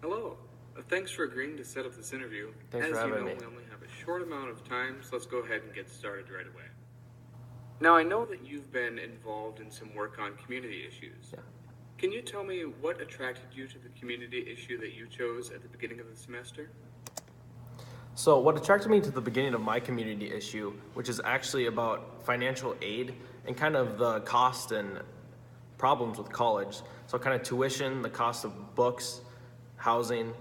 Hello. Thanks for agreeing to set up this interview. Thanks As for you having know, me. we only have a short amount of time, so let's go ahead and get started right away. Now, I know that you've been involved in some work on community issues. Yeah. Can you tell me what attracted you to the community issue that you chose at the beginning of the semester? So, what attracted me to the beginning of my community issue, which is actually about financial aid and kind of the cost and problems with college. So, kind of tuition, the cost of books, housing,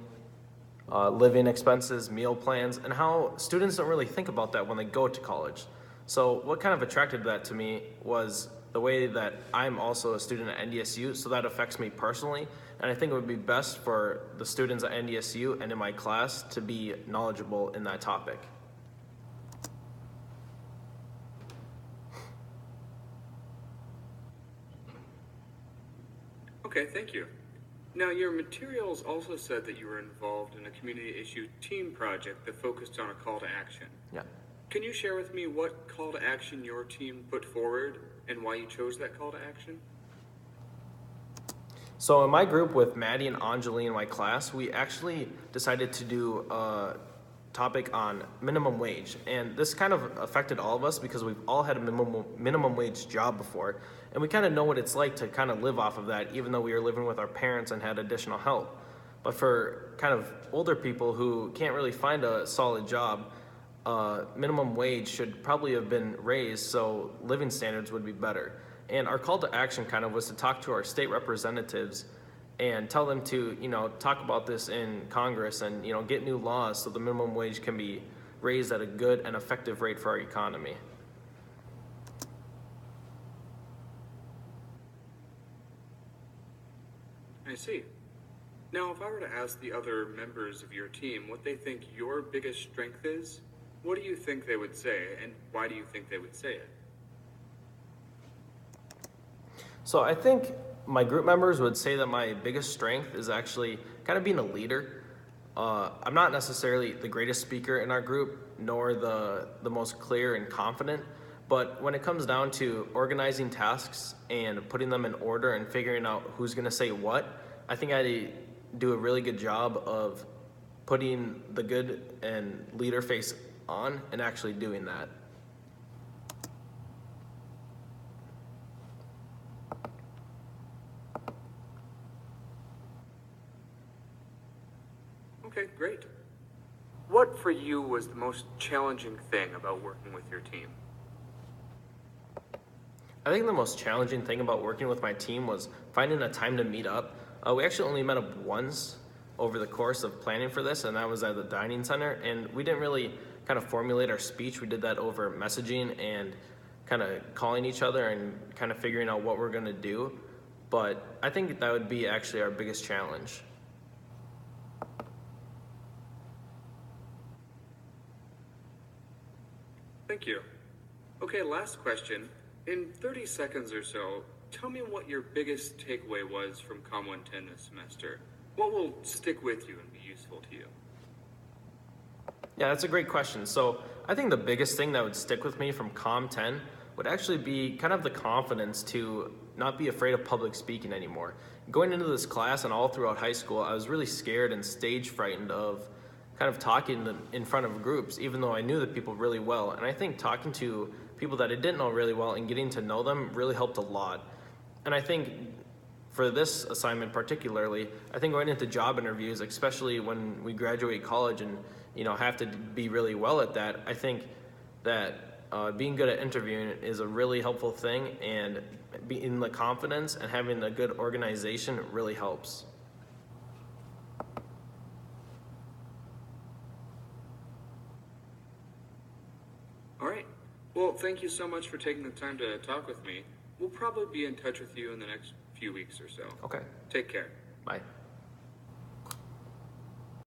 living expenses, meal plans, and how students don't really think about that when they go to college. So, what kind of attracted that to me was the way that I'm also a student at NDSU, so that affects me personally. And I think it would be best for the students at NDSU and in my class to be knowledgeable in that topic. Okay, thank you. Now, your materials also said that you were involved in a community issue team project that focused on a call to action. Yeah. Can you share with me what call to action your team put forward and why you chose that call to action? So in my group with Maddie and Anjali in my class, we actually decided to do a topic on minimum wage. And this kind of affected all of us because we've all had a minimum wage job before. And we kind of know what it's like to kind of live off of that, even though we were living with our parents and had additional help. But for kind of older people who can't really find a solid job, minimum wage should probably have been raised so living standards would be better. And our call to action kind of was to talk to our state representatives and tell them to, talk about this in Congress and, get new laws so the minimum wage can be raised at a good and effective rate for our economy. I see. Now, if I were to ask the other members of your team what they think your biggest strength is, what do you think they would say, and why do you think they would say it? So I think my group members would say that my biggest strength is actually kind of being a leader. I'm not necessarily the greatest speaker in our group, nor the most clear and confident, but when it comes down to organizing tasks and putting them in order and figuring out who's going to say what, I think I do a really good job of putting the good and leader face on and actually doing that. Okay, great. What for you was the most challenging thing about working with your team? I think the most challenging thing about working with my team was finding a time to meet up. We actually only met up once over the course of planning for this, and that was at the dining center. And we didn't really kind of formulate our speech. We did that over messaging and kind of calling each other and kind of figuring out what we're going to do. But I think that would be actually our biggest challenge. Thank you. Okay, last question. In 30 seconds or so, tell me what your biggest takeaway was from Com 110 this semester. What will stick with you and be useful to you? Yeah, that's a great question. So I think the biggest thing that would stick with me from Com 10 would actually be kind of the confidence to not be afraid of public speaking anymore. Going into this class and all throughout high school, I was really scared and stage frightened of kind of talking in front of groups, even though I knew the people really well. And I think talking to people that I didn't know really well and getting to know them really helped a lot. And I think for this assignment particularly, I think going into job interviews, especially when we graduate college and have to be really well at that, I think that being good at interviewing is a really helpful thing, and being the confidence and having a good organization really helps. All right. Well, thank you so much for taking the time to talk with me. We'll probably be in touch with you in the next few weeks or so. Okay, Take care. bye.